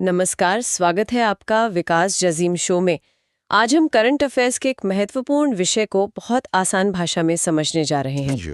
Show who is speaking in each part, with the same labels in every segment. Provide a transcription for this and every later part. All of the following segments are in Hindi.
Speaker 1: नमस्कार, स्वागत है आपका विकास जजीम शो में। आज हम करंट अफेयर्स के एक महत्वपूर्ण विषय को बहुत आसान भाषा में समझने जा रहे हैं।
Speaker 2: जी।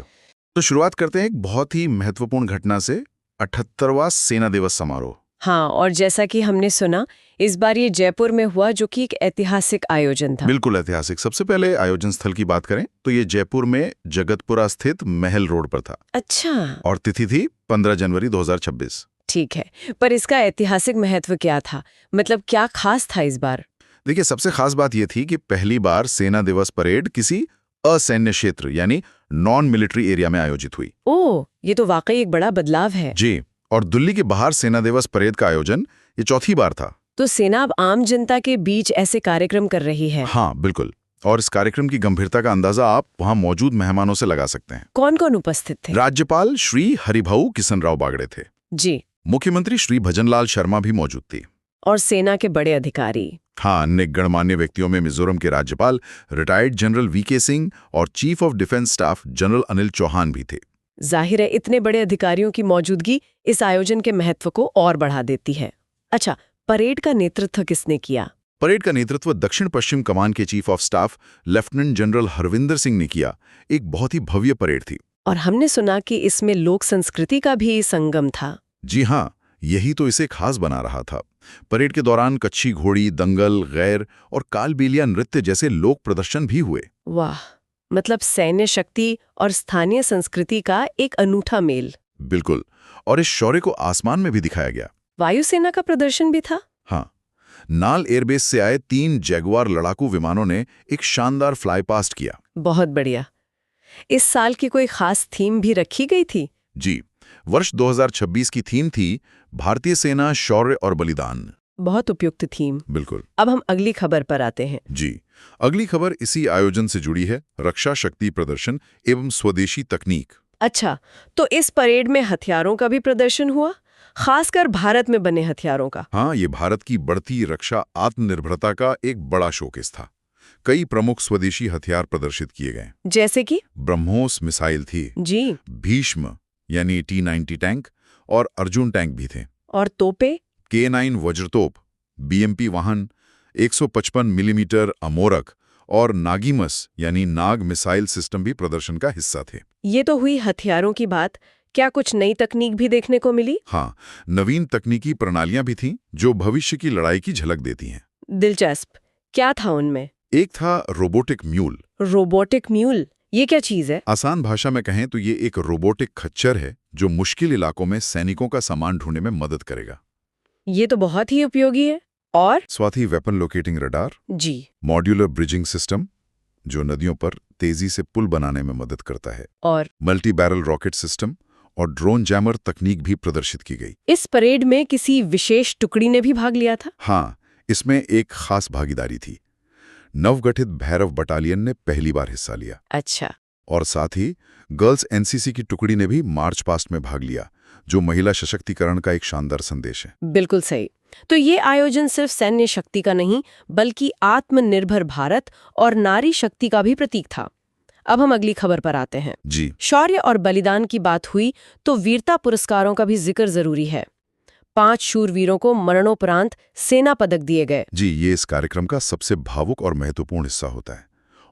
Speaker 2: तो शुरुआत करते हैं एक बहुत ही महत्वपूर्ण घटना से, 78वां सेना दिवस समारोह।
Speaker 1: हाँ, और जैसा कि हमने सुना, इस बार ये जयपुर में हुआ, जो कि एक ऐतिहासिक आयोजन था।
Speaker 2: बिल्कुल ऐतिहासिक। सबसे पहले आयोजन स्थल की बात करें तो ये जयपुर में जगतपुरा स्थित महल रोड पर था।
Speaker 1: अच्छा,
Speaker 2: और तिथि थी 15 जनवरी 2026।
Speaker 1: ठीक है, पर इसका ऐतिहासिक महत्व क्या था? मतलब क्या खास था इस बार?
Speaker 2: देखिए, सबसे खास बात यह थी कि पहली बार सेना दिवस परेड किसी असैन्य क्षेत्र यानी नॉन मिलिट्री एरिया में आयोजित हुई।
Speaker 1: ओह, ये तो वाकई एक बड़ा बदलाव है।
Speaker 2: जी। और दिल्ली के बाहर सेना दिवस परेड का आयोजन ये चौथी बार था।
Speaker 1: तो सेना अब आम जनता के बीच ऐसे कार्यक्रम कर रही है।
Speaker 2: हाँ, बिल्कुल। और इस कार्यक्रम की गंभीरता का अंदाजा आप वहां मौजूद मेहमानों से लगा सकते हैं।
Speaker 1: कौन कौन उपस्थित थे?
Speaker 2: राज्यपाल श्री हरिभाऊ किशनराव बागड़े थे।
Speaker 1: जी।
Speaker 2: मुख्यमंत्री श्री भजनलाल शर्मा भी मौजूद थी।
Speaker 1: और सेना के बड़े अधिकारी।
Speaker 2: हाँ, अन्य गणमान्य व्यक्तियों में मिजोरम के राज्यपाल रिटायर्ड जनरल वीके सिंह और chief of defence staff general Anil Chauhan भी थे।
Speaker 1: जाहिर है, इतने बड़े अधिकारियों की मौजूदगी इस आयोजन के महत्व को और बढ़ा देती है। अच्छा, परेड का नेतृत्व किसने किया?
Speaker 2: परेड का नेतृत्व दक्षिण पश्चिम कमान के chief of staff lieutenant general Harvinder Singh ने किया। एक बहुत ही भव्य परेड थी।
Speaker 1: और हमने सुना कि इसमें लोक संस्कृति का भी संगम था।
Speaker 2: जी हाँ, यही तो इसे खास बना रहा था। परेड के दौरान कच्छी घोड़ी, दंगल, गैर और कालबेलिया नृत्य जैसे लोक प्रदर्शन भी हुए।
Speaker 1: वाह, मतलब सैन्य शक्ति और स्थानीय संस्कृति का एक अनूठा मेल।
Speaker 2: बिल्कुल। और इस शौर्य को आसमान में भी दिखाया गया।
Speaker 1: वायुसेना का प्रदर्शन भी था।
Speaker 2: हाँ, नाल एयरबेस से आए 3 जैगुआर लड़ाकू विमानों ने एक शानदार फ्लाई पास्ट किया।
Speaker 1: बहुत बढ़िया। इस साल की कोई खास थीम भी रखी गई थी?
Speaker 2: जी, वर्ष 2026 की थीम थी भारतीय सेना शौर्य और बलिदान।
Speaker 1: बहुत उपयुक्त थीम।
Speaker 2: बिल्कुल।
Speaker 1: अब हम अगली खबर पर आते हैं।
Speaker 2: जी, अगली खबर इसी आयोजन से जुड़ी है, रक्षा शक्ति प्रदर्शन एवं स्वदेशी तकनीक।
Speaker 1: अच्छा, तो इस परेड में हथियारों का भी प्रदर्शन हुआ, खासकर भारत में बने हथियारों का।
Speaker 2: हाँ, ये भारत की बढ़ती रक्षा आत्मनिर्भरता का एक बड़ा शोकेस था। कई प्रमुख स्वदेशी हथियार प्रदर्शित किए गए।
Speaker 1: जैसे कि?
Speaker 2: ब्रह्मोस मिसाइल थी।
Speaker 1: जी।
Speaker 2: भीष्म यानी T-90 टैंक और अर्जुन टैंक भी थे।
Speaker 1: और तोपे?
Speaker 2: K9 वज्रतोप, BMP वाहन, 155 मिलीमीटर अमोरक और नागिमस यानी नाग मिसाइल सिस्टम भी प्रदर्शन का हिस्सा थे।
Speaker 1: ये तो हुई हथियारों की बात। क्या कुछ नई तकनीक भी देखने को मिली?
Speaker 2: हाँ, नवीन तकनीकी प्रणालियां भी थीं जो भविष्य की लड़ाई की झलक देती हैं।
Speaker 1: दिलचस्प। क्या था उनमें?
Speaker 2: एक था रोबोटिक म्यूल।
Speaker 1: रोबोटिक म्यूल, ये क्या चीज है?
Speaker 2: आसान भाषा में कहें तो ये एक रोबोटिक खच्चर है जो मुश्किल इलाकों में सैनिकों का सामान ढूंढने में मदद करेगा।
Speaker 1: ये तो बहुत ही उपयोगी है। और?
Speaker 2: साथ ही वेपन लोकेटिंग रडार,
Speaker 1: जी।
Speaker 2: मॉड्यूलर ब्रिजिंग सिस्टम जो नदियों पर तेजी से पुल बनाने में मदद करता है,
Speaker 1: और?
Speaker 2: मल्टी बैरल रॉकेट सिस्टम और ड्रोन जैमर तकनीक भी प्रदर्शित की गई।
Speaker 1: इस परेड में किसी विशेष टुकड़ी ने भी भाग लिया था?
Speaker 2: हाँ, इसमें एक खास भागीदारी थी। नवगठित भैरव बटालियन ने पहली बार हिस्सा लिया।
Speaker 1: अच्छा।
Speaker 2: और साथ ही गर्ल्स एनसीसी की टुकड़ी ने भी मार्च पास्ट में भाग लिया, जो महिला सशक्तिकरण का एक शानदार संदेश है।
Speaker 1: बिल्कुल सही। तो ये आयोजन सिर्फ सैन्य शक्ति का नहीं, बल्कि आत्मनिर्भर भारत और नारी शक्ति का भी प्रतीक था। अब हम अगली खबर पर आते हैं।
Speaker 2: जी।
Speaker 1: शौर्य और बलिदान की बात हुई तो वीरता पुरस्कारों का भी जिक्र जरूरी है। 5 शूरवीरों को मरणोपरांत सेना पदक दिए गए।
Speaker 2: जी, ये इस कार्यक्रम का सबसे भावुक और महत्वपूर्ण हिस्सा होता है।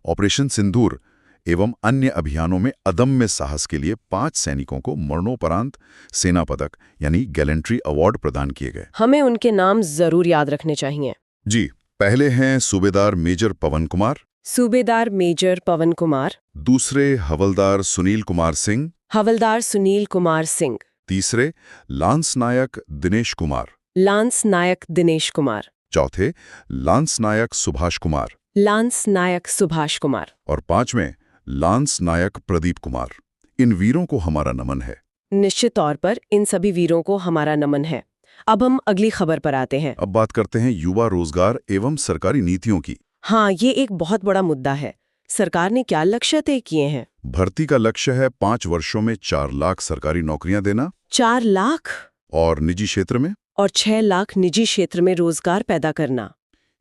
Speaker 2: ऑपरेशन सिंदूर एवं अन्य अभियानों में अदम्य साहस के लिए 5 सैनिकों को मरणोपरांत सेना पदक यानी गैलेंट्री अवार्ड प्रदान किए गए।
Speaker 1: हमें उनके नाम जरूर याद रखने चाहिए।
Speaker 2: जी, पहले हैं सूबेदार मेजर पवन कुमार।
Speaker 1: सूबेदार मेजर पवन कुमार।
Speaker 2: दूसरे हवलदार सुनील कुमार सिंह।
Speaker 1: हवलदार सुनील कुमार सिंह।
Speaker 2: तीसरे लांस नायक दिनेश कुमार।
Speaker 1: लांस नायक दिनेश कुमार।
Speaker 2: चौथे लांस नायक सुभाष कुमार।
Speaker 1: लांस नायक सुभाष कुमार।
Speaker 2: और 5वें लांस नायक प्रदीप कुमार। इन वीरों को हमारा नमन है।
Speaker 1: निश्चित तौर पर इन सभी वीरों को हमारा नमन है। अब हम अगली खबर पर आते हैं।
Speaker 2: अब बात करते हैं युवा रोजगार एवं सरकारी नीतियों की।
Speaker 1: हाँ, ये एक बहुत बड़ा मुद्दा है। सरकार ने क्या लक्ष्य तय किए हैं?
Speaker 2: भर्ती का लक्ष्य है 5 वर्षों में 4 लाख सरकारी नौकरियां देना।
Speaker 1: 4 लाख?
Speaker 2: और निजी क्षेत्र में?
Speaker 1: और 6 लाख निजी क्षेत्र में रोजगार पैदा करना।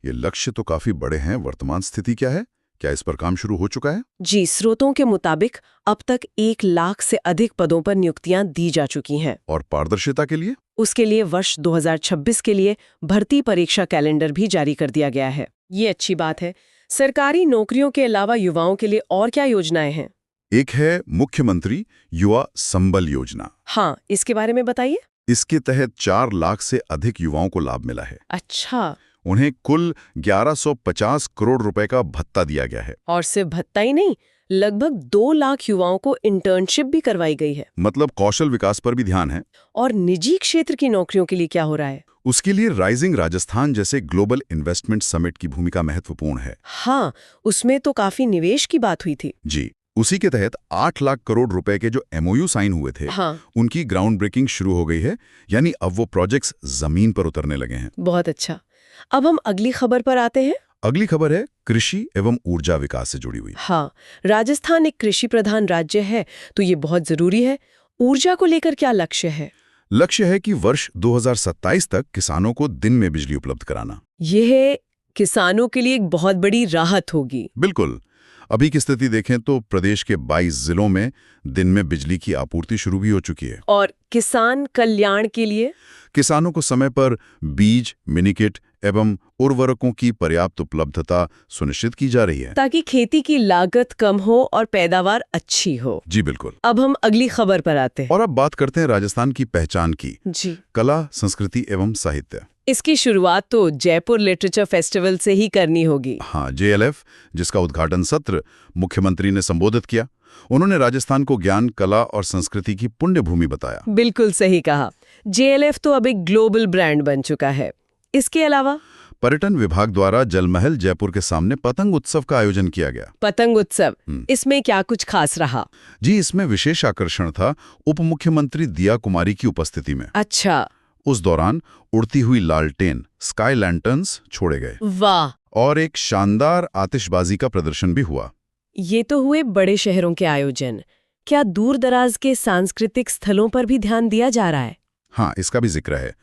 Speaker 2: ये लक्ष्य तो काफी बड़े हैं। वर्तमान स्थिति क्या है? क्या इस पर काम शुरू हो चुका है?
Speaker 1: जी, स्रोतों के मुताबिक अब तक 1 लाख से अधिक पदों पर नियुक्तियां दी जा चुकी हैं।
Speaker 2: और पारदर्शिता के लिए?
Speaker 1: उसके लिए वर्ष 2026 के लिए भर्ती परीक्षा कैलेंडर भी जारी कर दिया गया है। ये अच्छी बात है। सरकारी नौकरियों के अलावा युवाओं के लिए और क्या योजनाएं हैं?
Speaker 2: एक है मुख्यमंत्री युवा संबल योजना।
Speaker 1: हाँ, इसके बारे में बताइए।
Speaker 2: इसके तहत 4 लाख से अधिक युवाओं को लाभ मिला है।
Speaker 1: अच्छा।
Speaker 2: उन्हें कुल 1150 करोड़ रुपए का भत्ता दिया गया है।
Speaker 1: और सिर्फ भत्ता ही नहीं, लगभग 2 लाख युवाओं को इंटर्नशिप भी करवाई गई है।
Speaker 2: मतलब कौशल विकास पर भी ध्यान है।
Speaker 1: और निजी क्षेत्र की नौकरियों के लिए क्या हो रहा है?
Speaker 2: उसके लिए राइजिंग राजस्थान जैसे ग्लोबल इन्वेस्टमेंट समिट की भूमिका महत्वपूर्ण है।
Speaker 1: हाँ, उसमें तो काफी निवेश की बात हुई थी।
Speaker 2: जी, उसी के तहत 8 लाख करोड़ रुपए के जो MOU साइन हुए थे,
Speaker 1: हाँ।
Speaker 2: उनकी ग्राउंड ब्रेकिंग शुरू हो गई है, यानी अब वो प्रोजेक्ट्स जमीन पर उतरने लगे हैं।
Speaker 1: बहुत अच्छा। अब हम अगली खबर पर आते हैं।
Speaker 2: अगली खबर है कृषि एवं ऊर्जा विकास से जुड़ी हुई।
Speaker 1: हाँ, राजस्थान एक कृषि प्रधान राज्य है, तो ये बहुत जरूरी है। ऊर्जा को लेकर क्या लक्ष्य है?
Speaker 2: लक्ष्य है कि वर्ष 2027 तक किसानों को दिन में बिजली उपलब्ध कराना।
Speaker 1: यह किसानों के लिए एक बहुत बड़ी राहत होगी।
Speaker 2: बिल्कुल। अभी की स्थिति देखें तो प्रदेश के 22 जिलों में दिन में बिजली की आपूर्ति शुरू भी हो चुकी है।
Speaker 1: और किसान कल्याण के लिए?
Speaker 2: किसानों को समय पर बीज, मिनीकिट एवं उर्वरकों की पर्याप्त उपलब्धता सुनिश्चित की जा रही है,
Speaker 1: ताकि खेती की लागत कम हो और पैदावार अच्छी हो।
Speaker 2: जी बिल्कुल।
Speaker 1: अब हम अगली खबर पर आते हैं।
Speaker 2: और अब बात करते हैं राजस्थान की पहचान की,
Speaker 1: जी।
Speaker 2: कला, संस्कृति एवं साहित्य।
Speaker 1: इसकी शुरुआत तो जयपुर लिटरेचर फेस्टिवल से ही करनी होगी।
Speaker 2: हाँ, JLF, जिसका उद्घाटन सत्र मुख्यमंत्री ने संबोधित किया। उन्होंने राजस्थान को ज्ञान, कला और संस्कृति की पुण्य भूमि बताया।
Speaker 1: बिल्कुल सही कहा। JLF तो अब एक ग्लोबल ब्रांड बन चुका है। इसके अलावा
Speaker 2: पर्यटन विभाग द्वारा जलमहल जयपुर के सामने पतंग उत्सव का आयोजन किया गया।
Speaker 1: पतंग उत्सव, इसमें क्या कुछ खास रहा?
Speaker 2: जी, इसमें विशेष आकर्षण था उप मुख्यमंत्री दिया कुमारी की उपस्थिति में।
Speaker 1: अच्छा।
Speaker 2: उस दौरान उड़ती हुई लालटेन, स्काई लैंटर्न्स छोड़े गए।
Speaker 1: वाह।
Speaker 2: और एक शानदार आतिशबाजी का प्रदर्शन भी हुआ।
Speaker 1: ये तो हुए बड़े शहरों के आयोजन। क्या दूर दराज के सांस्कृतिक स्थलों पर भी ध्यान दिया जा रहा है?
Speaker 2: हाँ, इसका भी जिक्र है।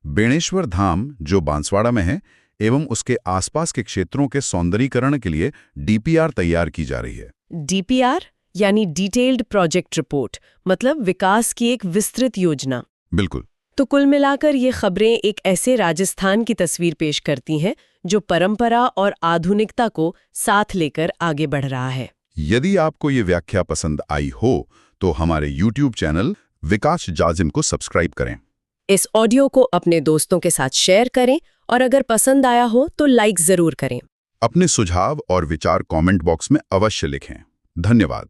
Speaker 2: बेणेश्वर धाम, जो बांसवाड़ा में है, एवं उसके आसपास के क्षेत्रों के सौंदर्यीकरण के लिए DPR तैयार की जा रही है।
Speaker 1: DPR यानी डिटेल्ड प्रोजेक्ट रिपोर्ट, मतलब विकास की एक विस्तृत योजना।
Speaker 2: बिल्कुल।
Speaker 1: तो कुल मिलाकर ये खबरें एक ऐसे राजस्थान की तस्वीर पेश करती हैं जो परंपरा और आधुनिकता को साथ लेकर आगे बढ़ रहा है।
Speaker 2: यदि आपको ये व्याख्या पसंद आई हो तो हमारे YouTube चैनल विकास जाजिम को सब्सक्राइब करें।
Speaker 1: इस ऑडियो को अपने दोस्तों के साथ शेयर करें और अगर पसंद आया हो तो लाइक जरूर करें।
Speaker 2: अपने सुझाव और विचार कमेंट बॉक्स में अवश्य लिखें। धन्यवाद।